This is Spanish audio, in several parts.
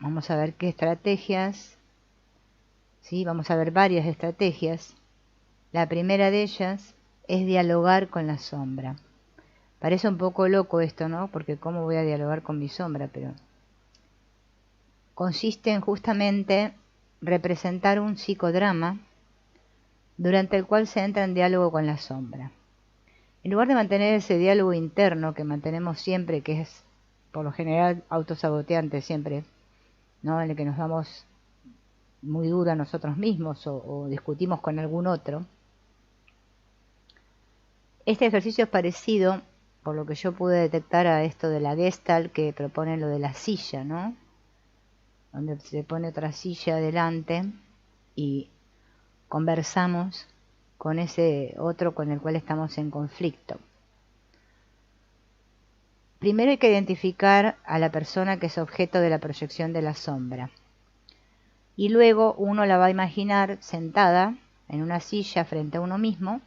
Vamos a ver qué estrategias, ¿sí? Vamos a ver varias estrategias. La primera de ellas es dialogar con la sombra. Parece un poco loco esto, ¿no? Porque ¿cómo voy a dialogar con mi sombra? Pero consiste en justamente representar un psicodrama durante el cual se entra en diálogo con la sombra. En lugar de mantener ese diálogo interno que mantenemos siempre, que es por lo general autosaboteante siempre, ¿no? En el que nos damos muy duro a nosotros mismos o discutimos con algún otro. Este ejercicio es parecido, por lo que yo pude detectar, a esto de la Gestalt que propone lo de la silla, ¿no? Donde se pone otra silla adelante y conversamos con ese otro con el cual estamos en conflicto. Primero hay que identificar a la persona que es objeto de la proyección de la sombra. Y luego uno la va a imaginar sentada en una silla frente a uno mismo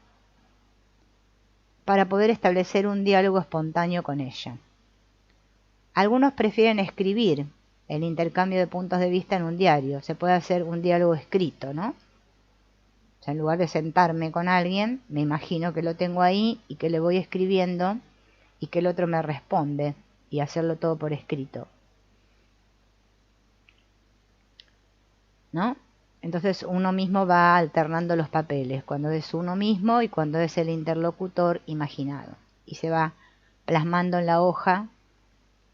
para poder establecer un diálogo espontáneo con ella. Algunos prefieren escribir el intercambio de puntos de vista en un diario. Se puede hacer un diálogo escrito, ¿no? O sea, en lugar de sentarme con alguien, me imagino que lo tengo ahí y que le voy escribiendo y que el otro me responde y hacerlo todo por escrito, ¿no? Entonces uno mismo va alternando los papeles, cuando es uno mismo y cuando es el interlocutor imaginado. Y se va plasmando en la hoja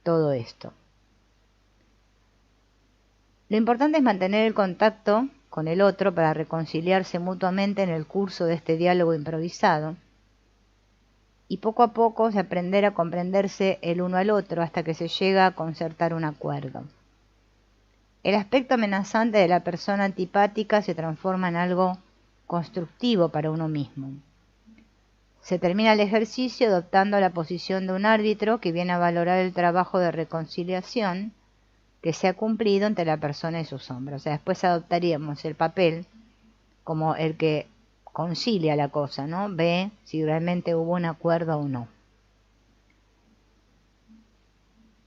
todo esto. Lo importante es mantener el contacto con el otro para reconciliarse mutuamente en el curso de este diálogo improvisado. Y poco a poco se aprender a comprenderse el uno al otro hasta que se llega a concertar un acuerdo. El aspecto amenazante de la persona antipática se transforma en algo constructivo para uno mismo. Se termina el ejercicio adoptando la posición de un árbitro que viene a valorar el trabajo de reconciliación que se ha cumplido entre la persona y su sombra. O sea, después adoptaríamos el papel como el que concilia la cosa, ¿no? Ve si realmente hubo un acuerdo o no.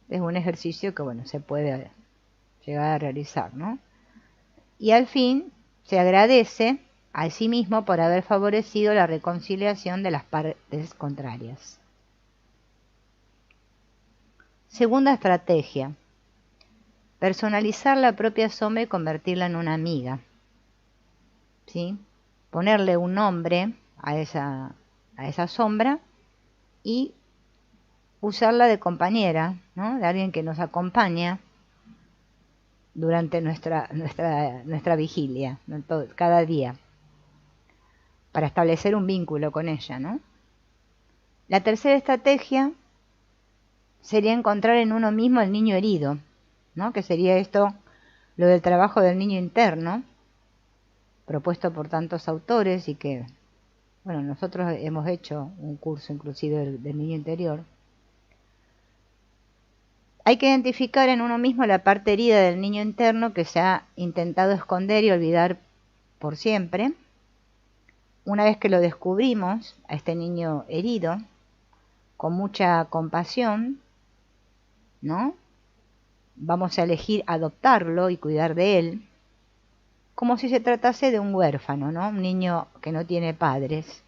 Es un ejercicio que, bueno, se puede llegar a realizar, ¿no? Y al fin se agradece a sí mismo por haber favorecido la reconciliación de las partes contrarias. Segunda estrategia: personalizar la propia sombra y convertirla en una amiga, ¿sí? Ponerle un nombre a esa sombra y usarla de compañera, ¿no? De alguien que nos acompaña durante nuestra vigilia, ¿no? Cada día, para establecer un vínculo con ella, ¿no? La tercera estrategia sería encontrar en uno mismo el niño herido, ¿no? Que sería esto, lo del trabajo del niño interno, propuesto por tantos autores y que, bueno, nosotros hemos hecho un curso inclusive del niño interior. Hay que identificar en uno mismo la parte herida del niño interno que se ha intentado esconder y olvidar por siempre. Una vez que lo descubrimos, a este niño herido, con mucha compasión, ¿no? Vamos a elegir adoptarlo y cuidar de él, como si se tratase de un huérfano, ¿no? Un niño que no tiene padres.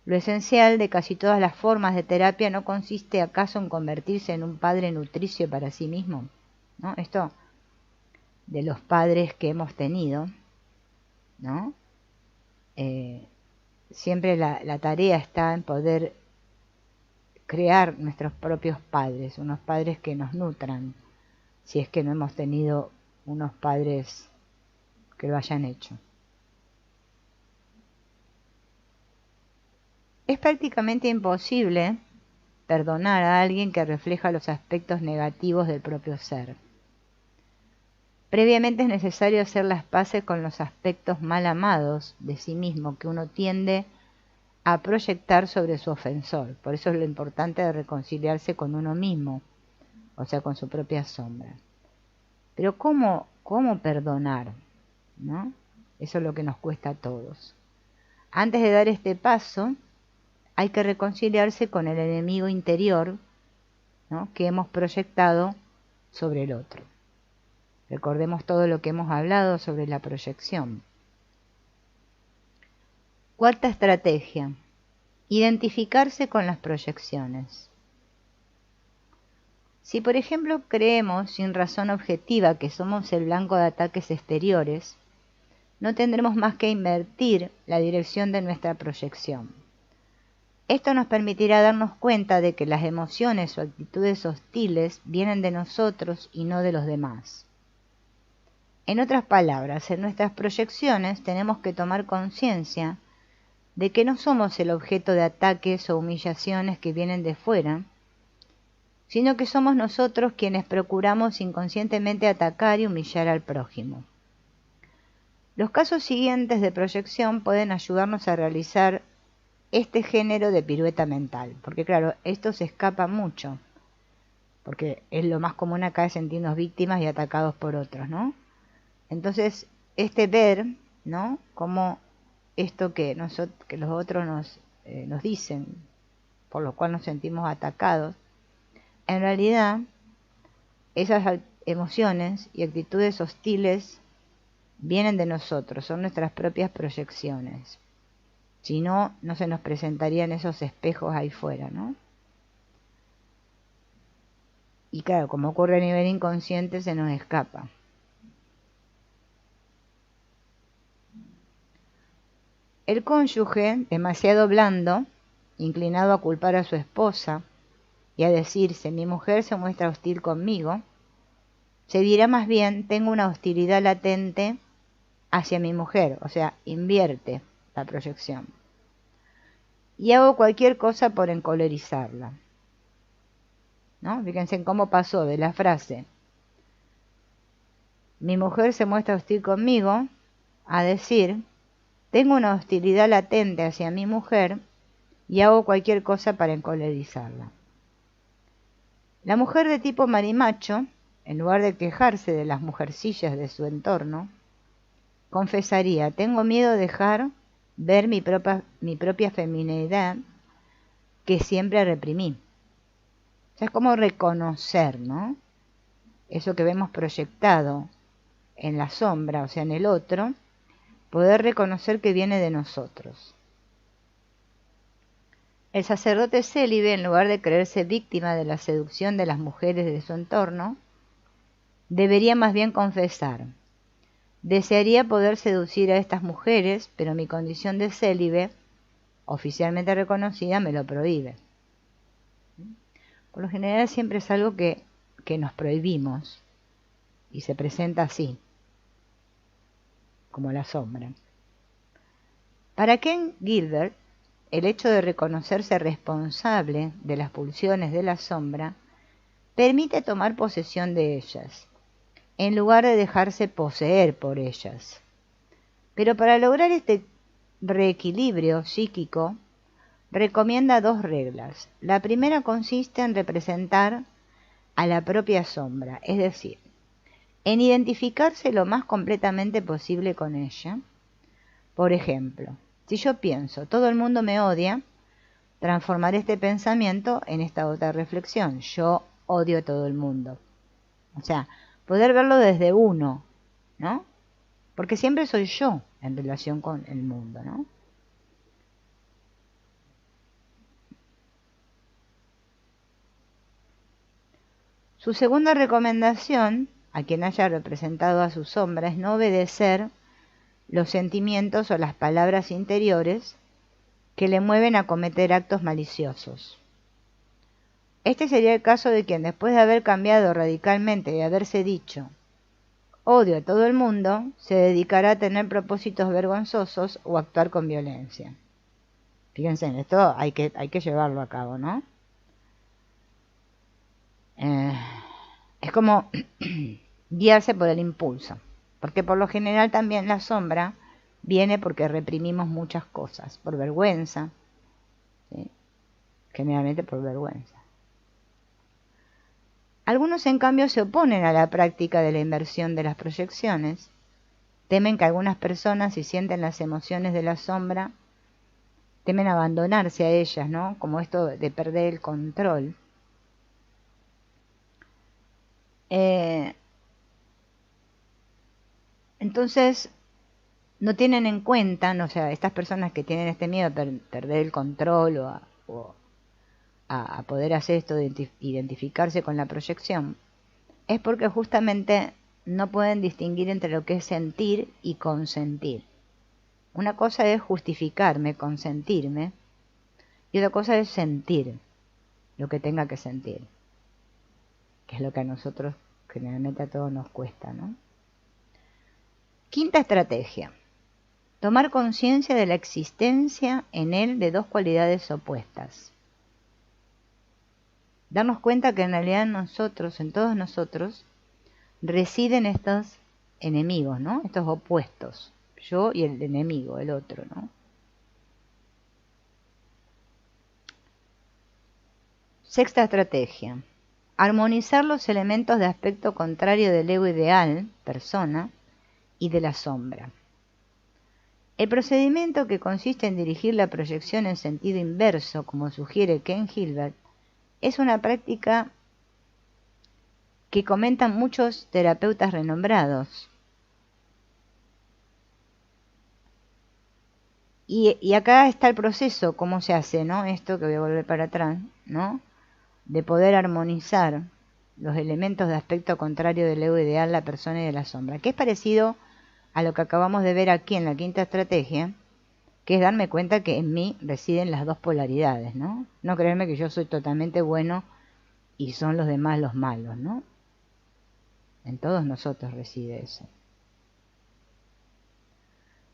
Lo esencial de casi todas las formas de terapia no consiste acaso en convertirse en un padre nutricio para sí mismo, ¿no? Esto de los padres que hemos tenido, ¿no? Siempre la tarea está en poder crear nuestros propios padres, unos padres que nos nutran, si es que no hemos tenido unos padres que lo hayan hecho. Es prácticamente imposible perdonar a alguien que refleja los aspectos negativos del propio ser. Previamente es necesario hacer las paces con los aspectos mal amados de sí mismo que uno tiende a proyectar sobre su ofensor. Por eso es lo importante de reconciliarse con uno mismo, o sea, con su propia sombra. Pero ¿cómo perdonar? ¿No? Eso es lo que nos cuesta a todos. Antes de dar este paso, hay que reconciliarse con el enemigo interior, ¿no? Que hemos proyectado sobre el otro. Recordemos todo lo que hemos hablado sobre la proyección. Cuarta estrategia: identificarse con las proyecciones. Si por ejemplo creemos sin razón objetiva que somos el blanco de ataques exteriores, no tendremos más que invertir la dirección de nuestra proyección. Esto nos permitirá darnos cuenta de que las emociones o actitudes hostiles vienen de nosotros y no de los demás. En otras palabras, en nuestras proyecciones tenemos que tomar conciencia de que no somos el objeto de ataques o humillaciones que vienen de fuera, sino que somos nosotros quienes procuramos inconscientemente atacar y humillar al prójimo. Los casos siguientes de proyección pueden ayudarnos a realizar este género de pirueta mental, porque claro, esto se escapa mucho, porque es lo más común acá es sentirnos víctimas y atacados por otros, ¿no? Entonces, ver, ¿no?, cómo esto que los otros nos dicen, por lo cual nos sentimos atacados, en realidad esas emociones y actitudes hostiles vienen de nosotros, son nuestras propias proyecciones. Si no, no se nos presentarían esos espejos ahí fuera, ¿no? Y claro, como ocurre a nivel inconsciente, se nos escapa. El cónyuge, demasiado blando, inclinado a culpar a su esposa y a decirse, mi mujer se muestra hostil conmigo, se dirá más bien, tengo una hostilidad latente hacia mi mujer, o sea, invierte la proyección. Y hago cualquier cosa por encolerizarla, ¿no? Fíjense en cómo pasó de la frase, mi mujer se muestra hostil conmigo, a decir, tengo una hostilidad latente hacia mi mujer y hago cualquier cosa para encolerizarla. La mujer de tipo marimacho, en lugar de quejarse de las mujercillas de su entorno, confesaría, tengo miedo de dejar ver mi propia feminidad que siempre reprimí. O sea, es como reconocer, ¿no?, eso que vemos proyectado en la sombra, o sea, en el otro, poder reconocer que viene de nosotros. El sacerdote célibe, en lugar de creerse víctima de la seducción de las mujeres de su entorno, debería más bien confesar, desearía poder seducir a estas mujeres, pero mi condición de célibe, oficialmente reconocida, me lo prohíbe. Por lo general siempre es algo que nos prohibimos y se presenta así, como la sombra. Para Ken Gilbert, el hecho de reconocerse responsable de las pulsiones de la sombra permite tomar posesión de ellas, en lugar de dejarse poseer por ellas. Pero para lograr este reequilibrio psíquico, recomienda dos reglas. La primera consiste en representar a la propia sombra, es decir, en identificarse lo más completamente posible con ella. Por ejemplo, si yo pienso, todo el mundo me odia, transformaré este pensamiento en esta otra reflexión, yo odio a todo el mundo. O sea, poder verlo desde uno, ¿no? Porque siempre soy yo en relación con el mundo, ¿no? Su segunda recomendación, a quien haya representado a su sombra, es no obedecer los sentimientos o las palabras interiores que le mueven a cometer actos maliciosos. Este sería el caso de quien, después de haber cambiado radicalmente y haberse dicho odio a todo el mundo, se dedicará a tener propósitos vergonzosos o actuar con violencia. Fíjense, en esto hay que llevarlo a cabo, ¿no? Es como guiarse por el impulso, porque por lo general también la sombra viene porque reprimimos muchas cosas, por vergüenza, ¿sí? Generalmente por vergüenza. Algunos, en cambio, se oponen a la práctica de la inversión de las proyecciones. Temen que algunas personas, si sienten las emociones de la sombra, temen abandonarse a ellas, ¿no? Como esto de perder el control. Entonces, no tienen en cuenta, no, o sea, estas personas que tienen este miedo a perder el control o a poder hacer esto de identificarse con la proyección, es porque justamente no pueden distinguir entre lo que es sentir y consentir. Una cosa es justificarme, consentirme, y otra cosa es sentir lo que tenga que sentir, que es lo que a nosotros, generalmente a todos nos cuesta, ¿no? Quinta estrategia: tomar conciencia de la existencia en él de dos cualidades opuestas. Darnos cuenta que en realidad en nosotros, en todos nosotros, residen estos enemigos, ¿no? Estos opuestos, yo y el enemigo, el otro, ¿no? Sexta estrategia: armonizar los elementos de aspecto contrario del ego ideal, persona, y de la sombra. El procedimiento, que consiste en dirigir la proyección en sentido inverso, como sugiere Ken Gilbert, es una práctica que comentan muchos terapeutas renombrados. Y acá está el proceso, cómo se hace, ¿no? Esto que voy a volver para atrás, ¿no? De poder armonizar los elementos de aspecto contrario del ego ideal, la persona y de la sombra, que es parecido a lo que acabamos de ver aquí en la quinta estrategia, que es darme cuenta que en mí residen las dos polaridades, ¿no? No creerme que yo soy totalmente bueno y son los demás los malos, ¿no? En todos nosotros reside eso.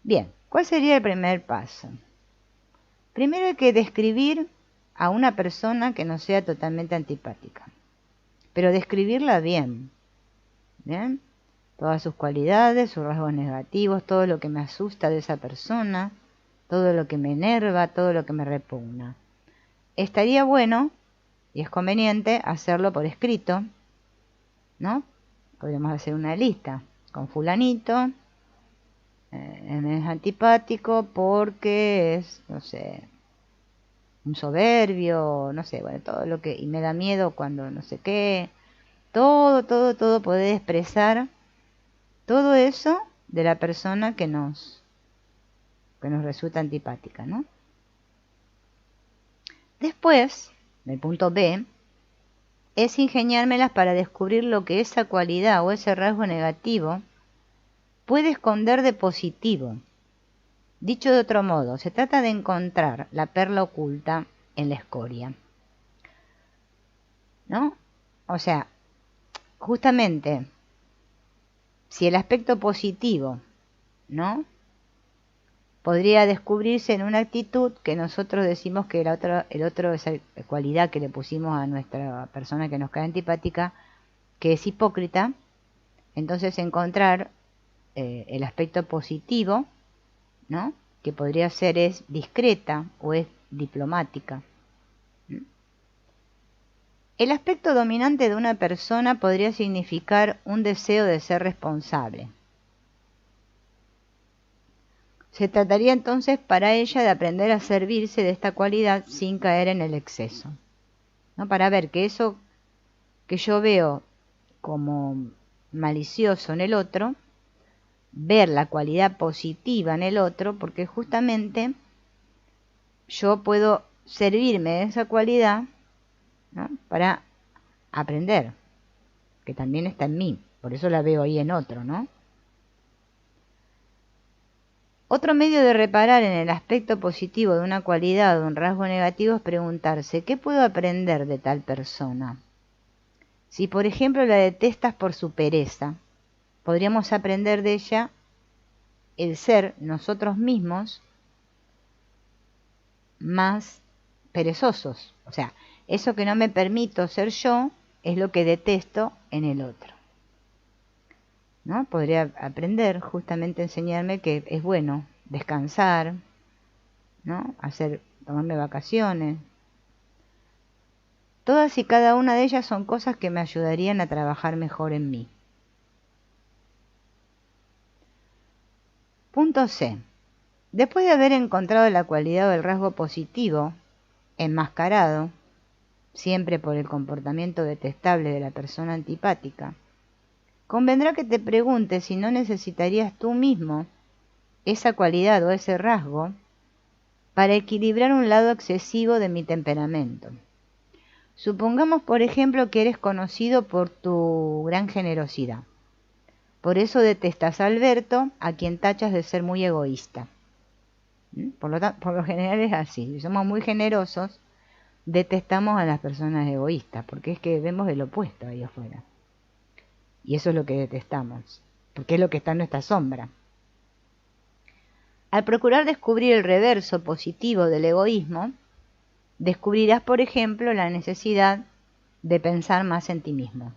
Bien, ¿cuál sería el primer paso? Primero hay que describir a una persona que no sea totalmente antipática, pero describirla bien, ¿bien? Todas sus cualidades, sus rasgos negativos, todo lo que me asusta de esa persona, todo lo que me enerva, todo lo que me repugna. Estaría bueno y es conveniente hacerlo por escrito, ¿no? Podríamos hacer una lista con fulanito, es antipático porque es, no sé, un soberbio, no sé, bueno, todo lo que, y me da miedo cuando no sé qué, todo poder expresar todo eso de la persona que nos resulta antipática, ¿no? Después, el punto B, es ingeniármelas para descubrir lo que esa cualidad o ese rasgo negativo puede esconder de positivo. Dicho de otro modo, se trata de encontrar la perla oculta en la escoria, ¿no? O sea, justamente, si el aspecto positivo, ¿no?, podría descubrirse en una actitud que nosotros decimos que el otro, esa cualidad que le pusimos a nuestra persona que nos cae antipática, que es hipócrita, entonces encontrar el aspecto positivo, ¿no?, que podría ser es discreta o es diplomática. El aspecto dominante de una persona podría significar un deseo de ser responsable. Se trataría entonces para ella de aprender a servirse de esta cualidad sin caer en el exceso, ¿no? Para ver que eso que yo veo como malicioso en el otro, ver la cualidad positiva en el otro, porque justamente yo puedo servirme de esa cualidad, ¿no?, para aprender, que también está en mí, por eso la veo ahí en otro, ¿no? Otro medio de reparar en el aspecto positivo de una cualidad o un rasgo negativo es preguntarse: ¿qué puedo aprender de tal persona? Si, por ejemplo, la detestas por su pereza, podríamos aprender de ella el ser nosotros mismos más perezosos. O sea, eso que no me permito ser yo es lo que detesto en el otro, ¿no? Podría aprender, justamente enseñarme que es bueno descansar, ¿no?, tomarme vacaciones. Todas y cada una de ellas son cosas que me ayudarían a trabajar mejor en mí. Punto C. Después de haber encontrado la cualidad o el rasgo positivo, enmascarado, siempre por el comportamiento detestable de la persona antipática, convendrá que te preguntes si no necesitarías tú mismo esa cualidad o ese rasgo para equilibrar un lado excesivo de mi temperamento. Supongamos, por ejemplo, que eres conocido por tu gran generosidad. Por eso detestas a Alberto, a quien tachas de ser muy egoísta. Por lo general es así. Si somos muy generosos, detestamos a las personas egoístas, porque es que vemos el opuesto ahí afuera. Y eso es lo que detestamos, porque es lo que está en nuestra sombra. Al procurar descubrir el reverso positivo del egoísmo, descubrirás, por ejemplo, la necesidad de pensar más en ti mismo.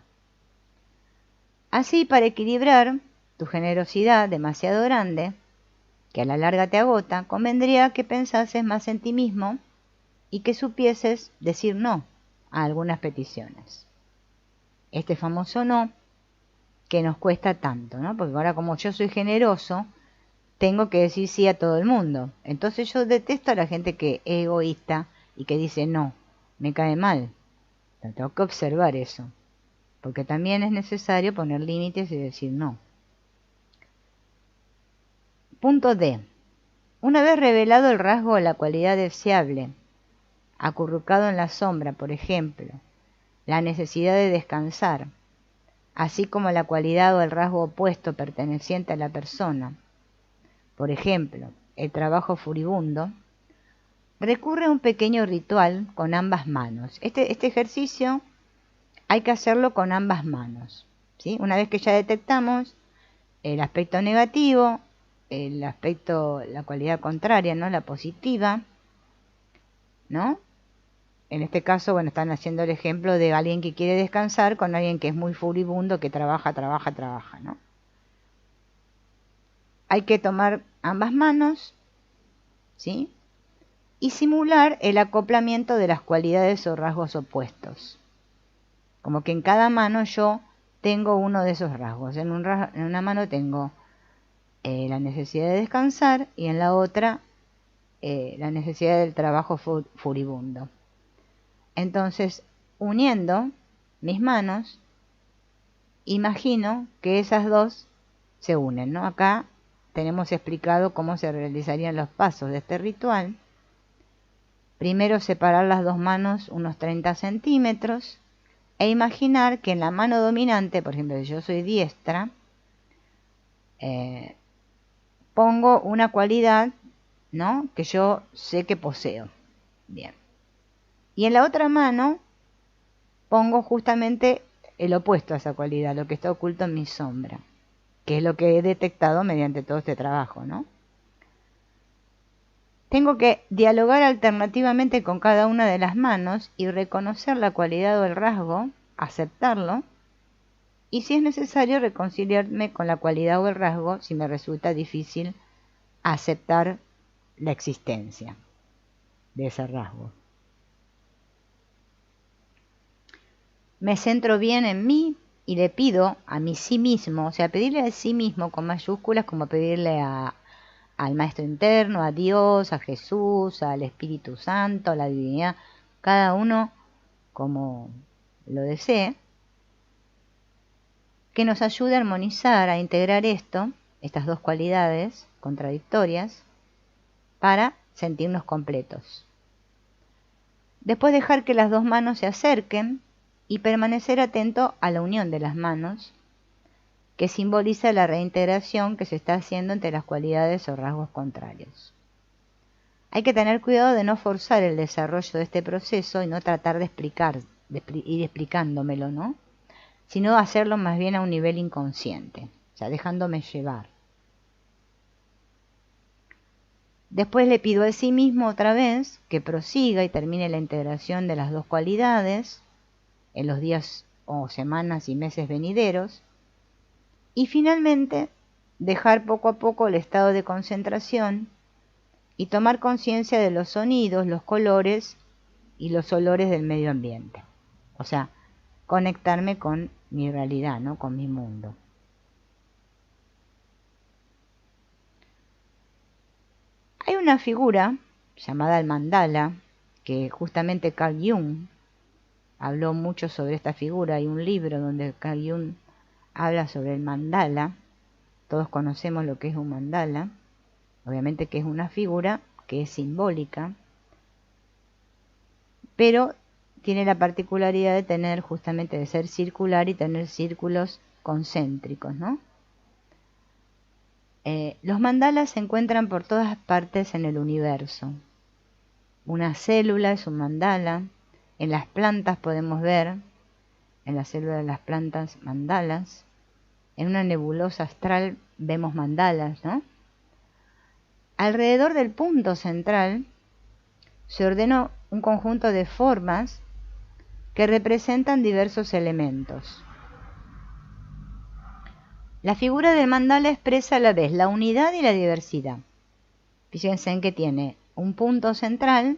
Así, para equilibrar tu generosidad demasiado grande, que a la larga te agota, convendría que pensases más en ti mismo y que supieses decir no a algunas peticiones. Este famoso no que nos cuesta tanto, ¿no? Porque ahora, como yo soy generoso, tengo que decir sí a todo el mundo. Entonces yo detesto a la gente que es egoísta y que dice no, me cae mal. Tengo que observar eso, porque también es necesario poner límites y decir no. Punto D. Una vez revelado el rasgo o la cualidad deseable, acurrucado en la sombra, por ejemplo, la necesidad de descansar, así como la cualidad o el rasgo opuesto perteneciente a la persona, por ejemplo, el trabajo furibundo, recurre a un pequeño ritual con ambas manos. Este ejercicio hay que hacerlo con ambas manos, ¿sí? Una vez que ya detectamos el aspecto negativo, la cualidad contraria, ¿no? La positiva, ¿no? En este caso, bueno, están haciendo el ejemplo de alguien que quiere descansar con alguien que es muy furibundo, que trabaja, ¿no? Hay que tomar ambas manos, ¿sí? Y simular el acoplamiento de las cualidades o rasgos opuestos. Como que en cada mano yo tengo uno de esos rasgos. En una mano tengo la necesidad de descansar y en la otra la necesidad del trabajo furibundo. Entonces, uniendo mis manos, imagino que esas dos se unen, ¿no? Acá tenemos explicado cómo se realizarían los pasos de este ritual. Primero, separar las dos manos unos 30 centímetros e imaginar que en la mano dominante, por ejemplo, si yo soy diestra, pongo una cualidad, ¿no?, que yo sé que poseo. Bien. Y en la otra mano pongo justamente el opuesto a esa cualidad, lo que está oculto en mi sombra, que es lo que he detectado mediante todo este trabajo, ¿no? Tengo que dialogar alternativamente con cada una de las manos y reconocer la cualidad o el rasgo, aceptarlo, y si es necesario reconciliarme con la cualidad o el rasgo si me resulta difícil aceptar la existencia de ese rasgo. Me centro bien en mí y le pido a mi sí mismo, o sea, pedirle a sí mismo con mayúsculas, como pedirle al Maestro Interno, a Dios, a Jesús, al Espíritu Santo, a la divinidad, cada uno como lo desee, que nos ayude a armonizar, a integrar estas dos cualidades contradictorias, para sentirnos completos. Después dejar que las dos manos se acerquen y permanecer atento a la unión de las manos, que simboliza la reintegración que se está haciendo entre las cualidades o rasgos contrarios. Hay que tener cuidado de no forzar el desarrollo de este proceso y no tratar de ir explicándomelo, ¿no?, sino hacerlo más bien a un nivel inconsciente, o sea, dejándome llevar. Después le pido a sí mismo otra vez que prosiga y termine la integración de las dos cualidades en los días o semanas y meses venideros, y finalmente dejar poco a poco el estado de concentración y tomar conciencia de los sonidos, los colores y los olores del medio ambiente. O sea, conectarme con mi realidad, ¿no?, con mi mundo. Hay una figura llamada el mandala, que justamente Carl Jung habló mucho sobre esta figura. Hay un libro donde Carl Jung habla sobre el mandala. Todos conocemos lo que es un mandala. Obviamente que es una figura que es simbólica, pero tiene la particularidad de tener justamente de ser circular y tener círculos concéntricos, ¿no? Los mandalas se encuentran por todas partes en el universo. Una célula es un mandala. En las plantas podemos ver, en la célula de las plantas, mandalas. En una nebulosa astral vemos mandalas, ¿no? Alrededor del punto central se ordena un conjunto de formas que representan diversos elementos. La figura del mandala expresa a la vez la unidad y la diversidad. Fíjense en que tiene un punto central,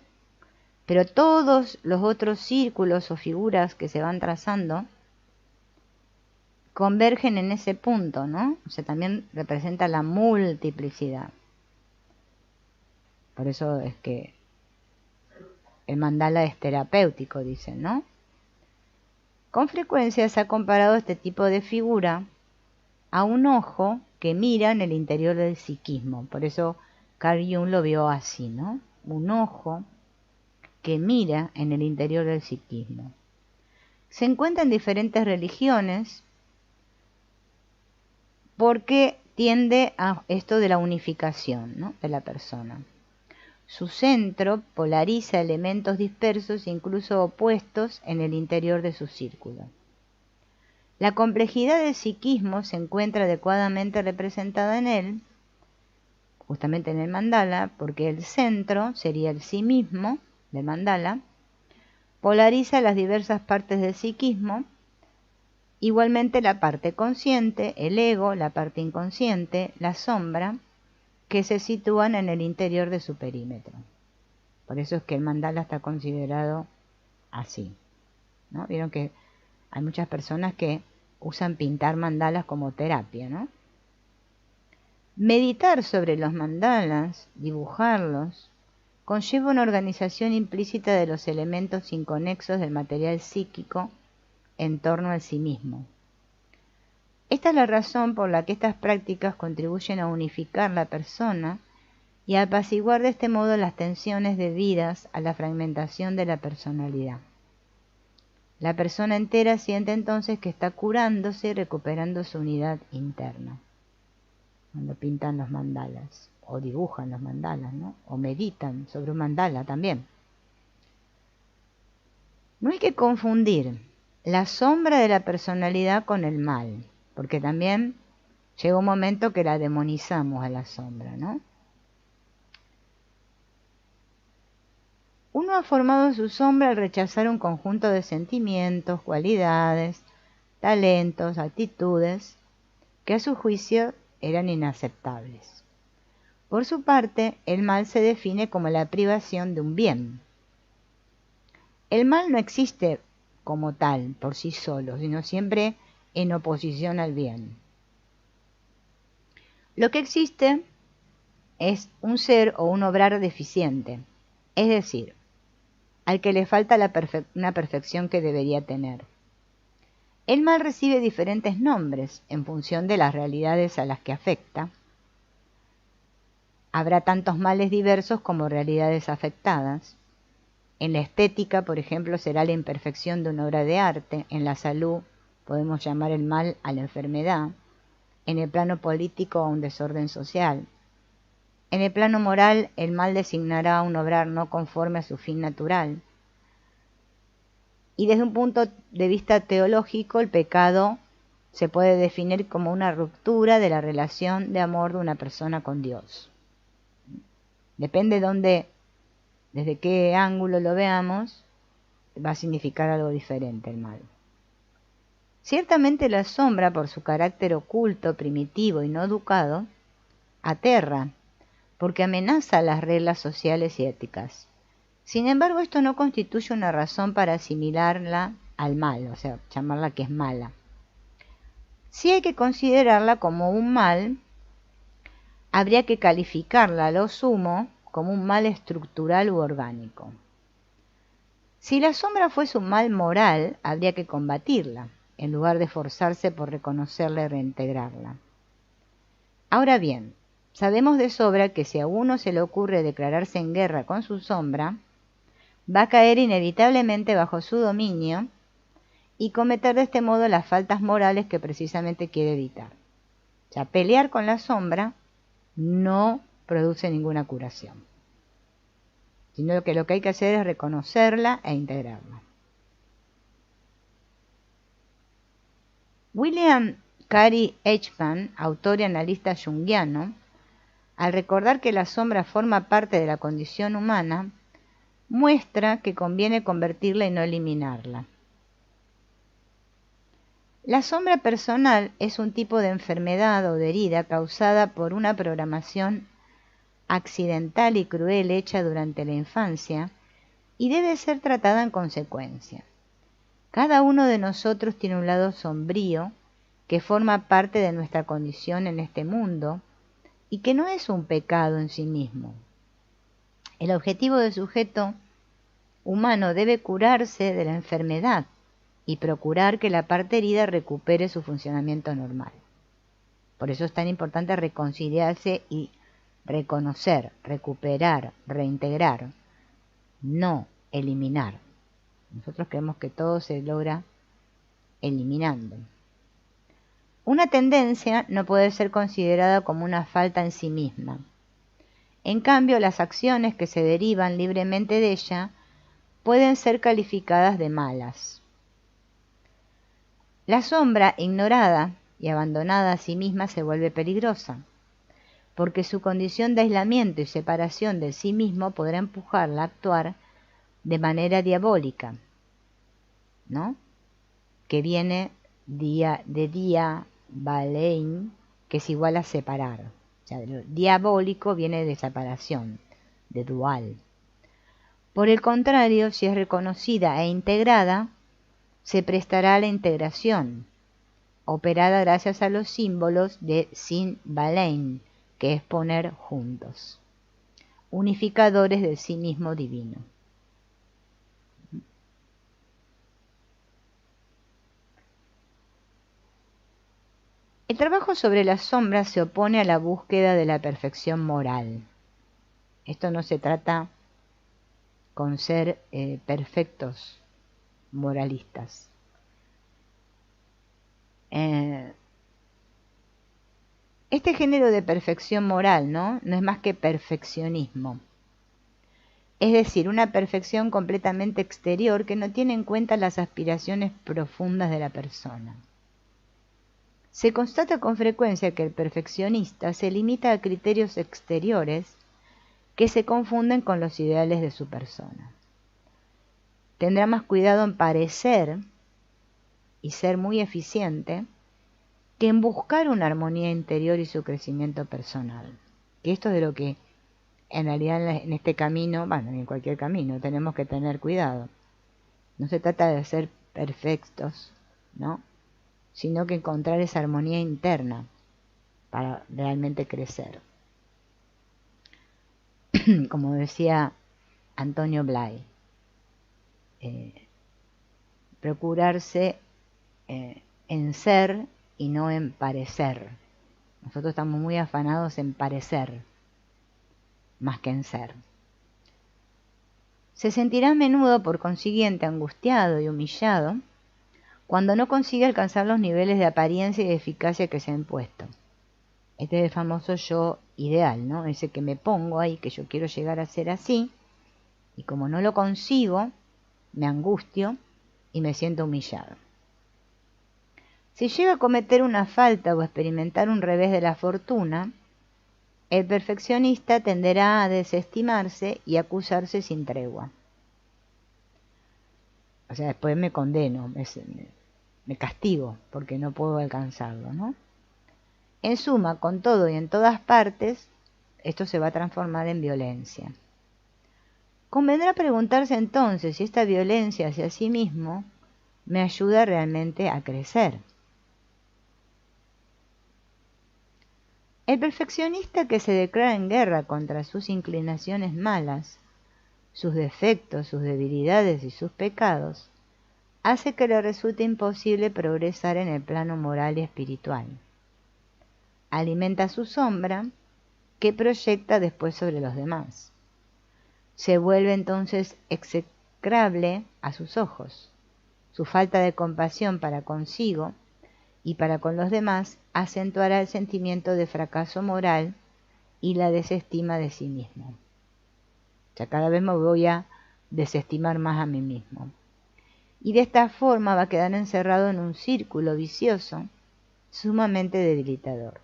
pero todos los otros círculos o figuras que se van trazando convergen en ese punto, ¿no? O sea, también representa la multiplicidad. Por eso es que el mandala es terapéutico, dicen, ¿no? Con frecuencia se ha comparado este tipo de figura a un ojo que mira en el interior del psiquismo. Por eso Carl Jung lo vio así, ¿no? Un ojo que mira en el interior del psiquismo. Se encuentra en diferentes religiones porque tiende a esto de la unificación, ¿no?, de la persona. Su centro polariza elementos dispersos e incluso opuestos en el interior de su círculo. La complejidad del psiquismo se encuentra adecuadamente representada en él, justamente en el mandala, porque el centro sería el sí mismo del mandala, polariza las diversas partes del psiquismo, igualmente la parte consciente, el ego, la parte inconsciente, la sombra, que se sitúan en el interior de su perímetro. Por eso es que el mandala está considerado así, ¿no? Vieron que hay muchas personas que usan pintar mandalas como terapia, ¿no? Meditar sobre los mandalas, dibujarlos, conlleva una organización implícita de los elementos inconexos del material psíquico en torno al sí mismo. Esta es la razón por la que estas prácticas contribuyen a unificar la persona y a apaciguar de este modo las tensiones debidas a la fragmentación de la personalidad. La persona entera siente entonces que está curándose y recuperando su unidad interna. Cuando pintan los mandalas, o dibujan los mandalas, ¿no?, o meditan sobre un mandala también. No hay que confundir la sombra de la personalidad con el mal, porque también llega un momento que la demonizamos a la sombra, ¿no? Uno ha formado su sombra al rechazar un conjunto de sentimientos, cualidades, talentos, actitudes, que a su juicio eran inaceptables. Por su parte, el mal se define como la privación de un bien. El mal no existe como tal, por sí solo, sino siempre en oposición al bien. Lo que existe es un ser o un obrar deficiente, es decir, al que le falta una perfección que debería tener. El mal recibe diferentes nombres en función de las realidades a las que afecta. Habrá tantos males diversos como realidades afectadas. En la estética, por ejemplo, será la imperfección de una obra de arte. En la salud podemos llamar el mal a la enfermedad. En el plano político a un desorden social. En el plano moral, el mal designará a un obrar no conforme a su fin natural. Y desde un punto de vista teológico, el pecado se puede definir como una ruptura de la relación de amor de una persona con Dios. Depende desde qué ángulo lo veamos, va a significar algo diferente el mal. Ciertamente la sombra, por su carácter oculto, primitivo y no educado, aterra, porque amenaza las reglas sociales y éticas. Sin embargo, esto no constituye una razón para asimilarla al mal, o sea, llamarla que es mala. Si hay que considerarla como un mal, habría que calificarla a lo sumo como un mal estructural u orgánico. Si la sombra fuese un mal moral, habría que combatirla. en lugar de esforzarse por reconocerla y reintegrarla. Ahora bien, sabemos de sobra que si a uno se le ocurre declararse en guerra con su sombra, va a caer inevitablemente bajo su dominio y cometer de este modo las faltas morales que precisamente quiere evitar. O sea, pelear con la sombra no produce ninguna curación, sino que lo que hay que hacer es reconocerla e integrarla. William Carey Eichmann, autor y analista junguiano, al recordar que la sombra forma parte de la condición humana, muestra que conviene convertirla y no eliminarla. La sombra personal es un tipo de enfermedad o de herida causada por una programación accidental y cruel hecha durante la infancia y debe ser tratada en consecuencia. Cada uno de nosotros tiene un lado sombrío que forma parte de nuestra condición en este mundo y que no es un pecado en sí mismo. El objetivo del sujeto humano debe curarse de la enfermedad y procurar que la parte herida recupere su funcionamiento normal. Por eso es tan importante reconciliarse y reconocer, recuperar, reintegrar, no eliminar. Nosotros creemos que todo se logra eliminando. Una tendencia no puede ser considerada como una falta en sí misma. En cambio, las acciones que se derivan libremente de ella pueden ser calificadas de malas. La sombra, ignorada y abandonada a sí misma, se vuelve peligrosa, porque su condición de aislamiento y separación de sí mismo podrá empujarla a actuar de manera diabólica, ¿no? Que viene de diabalein, que es igual a separar. O sea, lo diabólico viene de separación, de dual. Por el contrario, si es reconocida e integrada, se prestará a la integración, operada gracias a los símbolos de Sin Balein, que es poner juntos, unificadores del sí mismo divino. El trabajo sobre las sombras se opone a la búsqueda de la perfección moral. Esto no se trata con ser perfectos moralistas. Este género de perfección moral, no es más que perfeccionismo. Es decir, una perfección completamente exterior que no tiene en cuenta las aspiraciones profundas de la persona. Se constata con frecuencia que el perfeccionista se limita a criterios exteriores que se confunden con los ideales de su persona. Tendrá más cuidado en parecer y ser muy eficiente que en buscar una armonía interior y su crecimiento personal. Que esto es de lo que en realidad en este camino, bueno, en cualquier camino, tenemos que tener cuidado. No se trata de ser perfectos, ¿no? Sino que encontrar esa armonía interna para realmente crecer. Como decía Antonio Blay, procurarse en ser y no en parecer. Nosotros estamos muy afanados en parecer más que en ser. Se sentirá a menudo, por consiguiente, angustiado y humillado cuando no consigue alcanzar los niveles de apariencia y de eficacia que se ha impuesto. Este es el famoso yo ideal, ¿no? Ese que me pongo ahí, que yo quiero llegar a ser así, y como no lo consigo, me angustio y me siento humillado. Si llega a cometer una falta o a experimentar un revés de la fortuna, el perfeccionista tenderá a desestimarse y acusarse sin tregua. O sea, después me condeno, me castigo porque no puedo alcanzarlo, ¿no? En suma, con todo y en todas partes, esto se va a transformar en violencia. Convendrá preguntarse entonces si esta violencia hacia sí mismo me ayuda realmente a crecer. El perfeccionista que se declara en guerra contra sus inclinaciones malas, sus defectos, sus debilidades y sus pecados, hace que le resulte imposible progresar en el plano moral y espiritual. Alimenta su sombra, que proyecta después sobre los demás. Se vuelve entonces execrable a sus ojos. Su falta de compasión para consigo y para con los demás acentuará el sentimiento de fracaso moral y la desestima de sí mismo. O sea, cada vez me voy a desestimar más a mí mismo. Y de esta forma va a quedar encerrado en un círculo vicioso sumamente debilitador.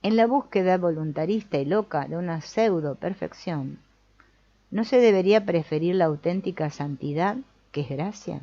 En la búsqueda voluntarista y loca de una pseudo perfección, ¿no se debería preferir la auténtica santidad, que es gracia?